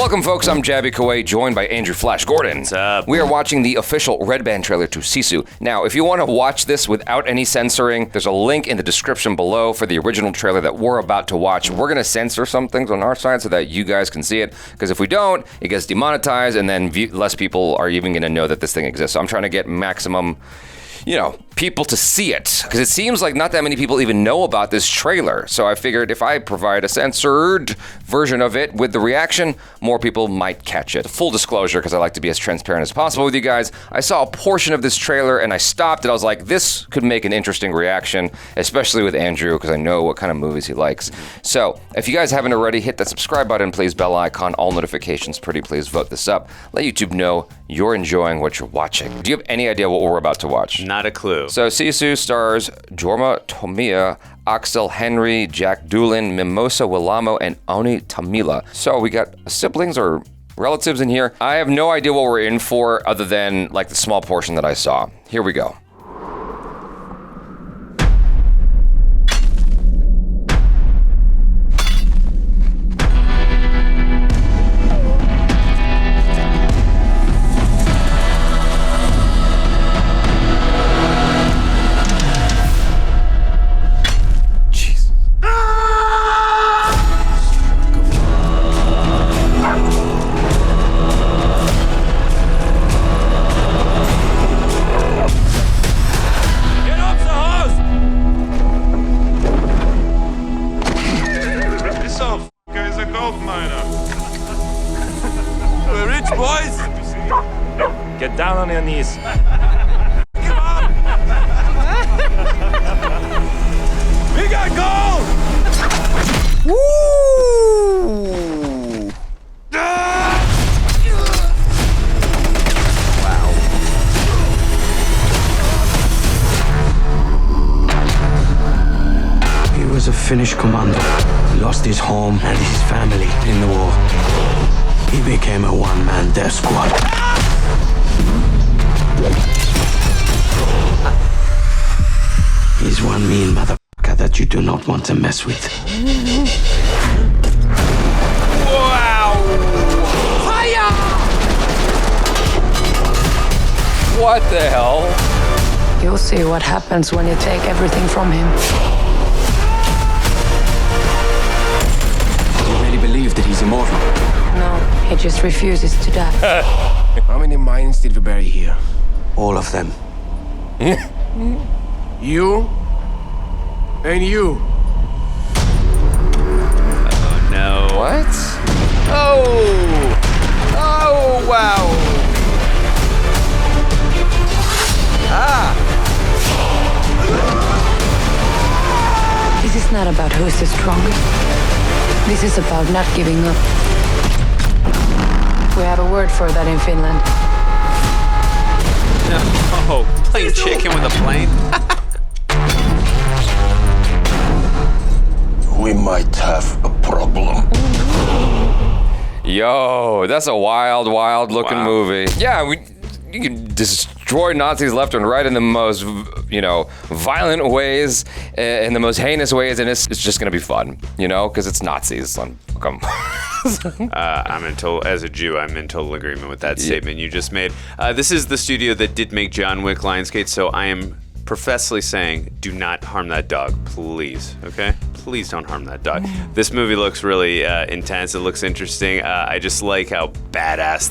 Welcome, folks. I'm Jabby Kuwait, joined by Andrew Flash Gordon. What's up? We are watching the official Red Band trailer to SISU. Now, if you want to watch this without any censoring, there's a link in the description below for the original trailer that we're about to watch. We're going to censor some things on our side so that you guys can see it, because if we don't, it gets demonetized, and then less people are even going to know that this thing exists. So I'm trying to get maximum, people to see it, because it seems like not that many people even know about this trailer. So I figured if I provide a censored version of it with the reaction, more people might catch it. Full disclosure, because I like to be as transparent as possible with you guys, I saw a portion of this trailer and I stopped and I was like, this could make an interesting reaction, especially with Andrew, because I know what kind of movies he likes. So if you guys haven't already, hit that subscribe button, please, bell icon, all notifications, pretty please vote this up. Let YouTube know you're enjoying what you're watching. Do you have any idea what we're about to watch? Not a clue. So SISU stars Jorma Tommila, Aksel Hennie, Jack Doolan, Mimosa Willamo, and Onni Tommila. So we got siblings or relatives in here. I have no idea what we're in for other than like the small portion that I saw. Here we go. We're rich, boys! Get down on your knees. Give up! We got gold! Woo! He was a Finnish commando. He lost his home and his family in the war. He became a one-man death squad. He's one mean motherfucker that you do not want to mess with. Wow! Hiya! What the hell? You'll see what happens when you take everything from him. Do you really believe that he's immortal? No, he just refuses to die. How many mines did we bury here? All of them. You? And you? Oh no. What? Oh! Oh, wow! Ah! This is not about who's the strongest. This is about not giving up. We have a word for that in Finland. No, playing chicken with a plane. We might have a problem. Yo, that's a wild, wild looking Wow. movie. Yeah, you can destroy Nazis left and right in the most, violent ways, in the most heinous ways, and it's just gonna be fun, because it's Nazis. Come. As a Jew, I'm in total agreement with that statement you just made. This is the studio that did make John Wick Lionsgate, so I am professedly saying, do not harm that dog, please, okay? Please don't harm that dog. This movie looks really intense. It looks interesting. I just like how badass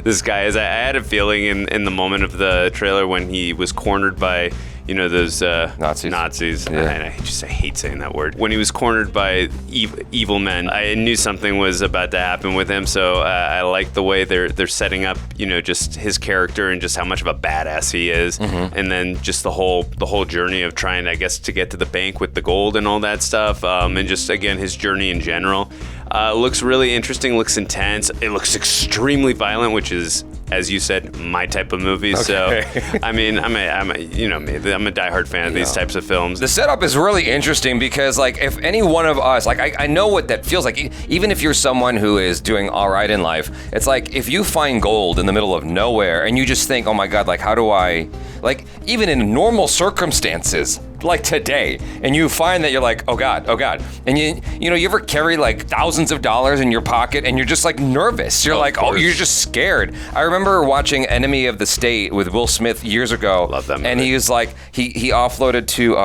this guy is. I had a feeling in the moment of the trailer when he was cornered by those Nazis. Yeah. And I hate saying that word. When he was cornered by evil men, I knew something was about to happen with him. So I like the way they're setting up, just his character and just how much of a badass he is, and then just the whole journey of trying, I guess, to get to the bank with the gold and all that stuff, and just again his journey in general. Looks really interesting. Looks intense. It looks extremely violent, which is, as you said, my type of movie. Okay. So, I mean, I'm a diehard fan of these types of films. The setup is really interesting because, if any one of us, I know what that feels like. Even if you're someone who is doing all right in life, it's like if you find gold in the middle of nowhere and you just think, oh my God, how do I, even in normal circumstances, like today, and you find that you're like, oh God. And you know, you ever carry like thousands of dollars in your pocket and you're just like nervous. You're like, oh, you're just scared. I remember watching Enemy of the State with Will Smith years ago. Love that movie. And he was like, he offloaded to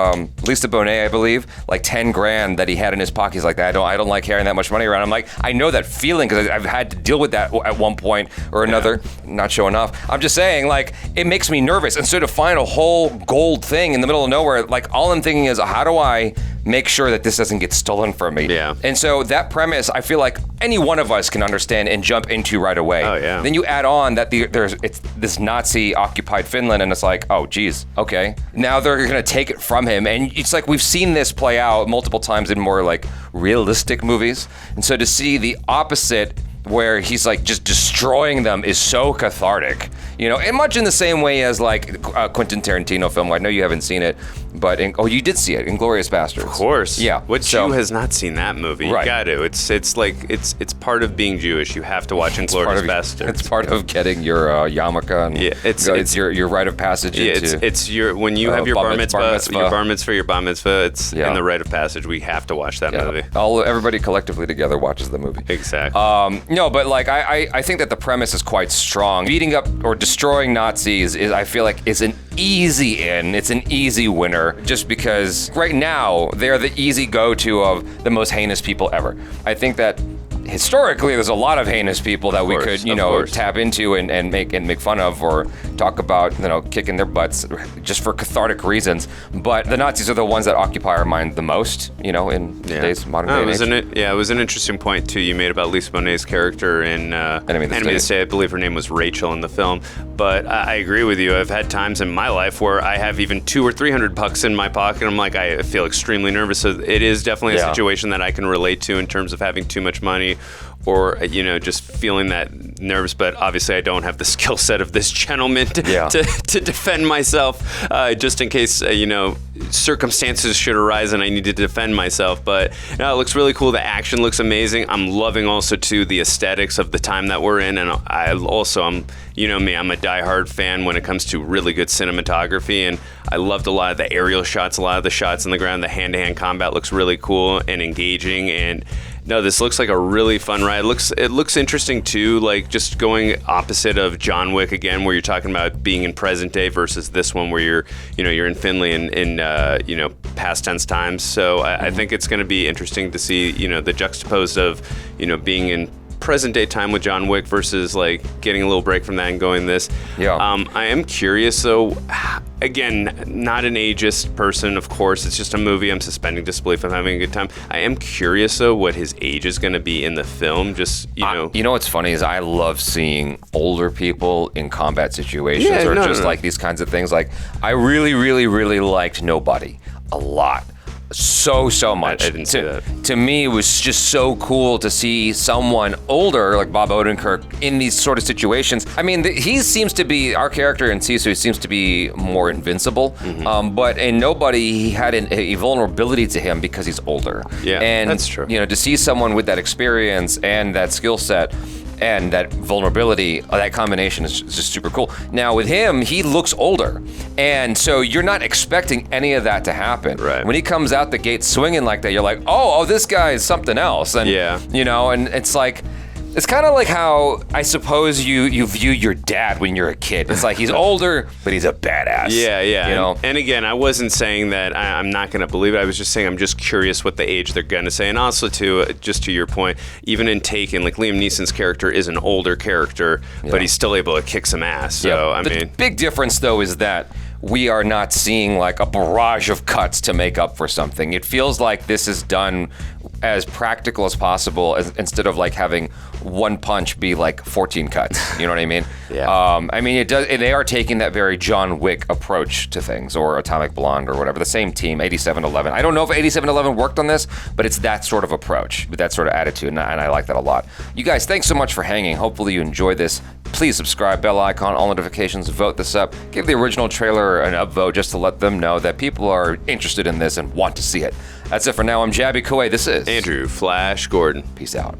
Lisa Bonet, I believe, like 10 grand that he had in his pocket. He's like, I don't like carrying that much money around. I'm like, I know that feeling because I've had to deal with that at one point or another. Not showing off. I'm just saying, like, it makes me nervous. And so to find a whole gold thing in the middle of nowhere, like, all I'm thinking is, how do I make sure that this doesn't get stolen from me? Yeah. And so that premise, I feel like any one of us can understand and jump into right away. Oh, yeah. Then you add on that it's this Nazi-occupied Finland, and it's like, oh, geez, okay. Now they're going to take it from him. And it's like we've seen this play out multiple times in more, like, realistic movies. And so to see the opposite, where he's like just destroying them, is so cathartic, you know, and much in the same way as like Quentin Tarantino film. I know you haven't seen it, but you did see it, Inglourious Basterds. Of course. Yeah. What Jew has not seen that movie? Right. You got to. It's like it's part of being Jewish. You have to watch Inglourious Basterds. It's part of getting your yarmulke and it's your rite of passage. Yeah, into, it's your when you have your bar mitzvah, your bar mitzvah. It's Yeah. in the rite of passage. We have to watch that movie. Everybody collectively together watches the movie. Exactly. No, but like I think that the premise is quite strong. Beating up or destroying Nazis is, I feel like, is an easy in. It's an easy winner, just because right now they're the easy go-to of the most heinous people ever. I think that historically there's a lot of heinous people that we could, tap into and make fun of or talk about, kicking their butts just for cathartic reasons. But the Nazis are the ones that occupy our mind the most, in today's modern day and age. It was an interesting point too you made about Lisa Bonet's character in Enemy of the State. I believe her name was Rachel in the film. But I agree with you. I've had times in my life where I have even $200 or $300 in my pocket. I'm like, I feel extremely nervous. So it is definitely a situation that I can relate to in terms of having too much money, or just feeling that nervous. But obviously I don't have the skill set of this gentleman to defend myself, just in case circumstances should arise and I need to defend myself. But it looks really cool. The action looks amazing. I'm loving also too the aesthetics of the time that we're in, and I'm me, I'm a diehard fan when it comes to really good cinematography, and I loved a lot of the aerial shots, a lot of the shots on the ground. The hand-to-hand combat looks really cool and engaging, and no, this looks like a really fun ride. It looks interesting too, like just going opposite of John Wick again, where you're talking about being in present day versus this one where you're in Finland in past tense times. So I think it's going to be interesting to see the juxtapose of being in present day time with John Wick versus like getting a little break from that and going this. I am curious though. Again, not an ageist person, of course. It's just a movie. I'm suspending disbelief. I'm having a good time. I am curious, though, what his age is going to be in the film. Just, You know what's funny is I love seeing older people in combat situations like these kinds of things. Like, I really, really, really liked Nobody a lot. So much. I didn't see that. To me, it was just so cool to see someone older, like Bob Odenkirk, in these sort of situations. I mean, he seems to be, our character in SISU seems to be more invincible, but in Nobody, he had a vulnerability to him because he's older. Yeah, and, that's true. To see someone with that experience and that skill set and that vulnerability, that combination is just super cool. Now with him, he looks older, and so you're not expecting any of that to happen. Right. When he comes out the gate swinging like that, you're like, oh, this guy is something else. And and it's like, it's kind of like how I suppose you view your dad when you're a kid. It's like he's older, but he's a badass. Yeah. And again, I wasn't saying that I'm not going to believe it. I was just saying I'm just curious what the age they're going to say. And also, too, just to your point, even in Taken, like Liam Neeson's character is an older character, but he's still able to kick some ass. So, the big difference, though, is that we are not seeing like a barrage of cuts to make up for something. It feels like this is done as practical as possible, instead of like having one punch be like 14 cuts. You know what I mean? I mean, it does. They are taking that very John Wick approach to things, or Atomic Blonde, or whatever. The same team, 8711. I don't know if 8711 worked on this, but it's that sort of approach, with that sort of attitude, and I like that a lot. You guys, thanks so much for hanging. Hopefully you enjoyed this. Please subscribe, bell icon, all notifications, vote this up. Give the original trailer an upvote just to let them know that people are interested in this and want to see it. That's it for now. I'm Jabby Kuwait. This is Andrew Flash Gordon. Peace out.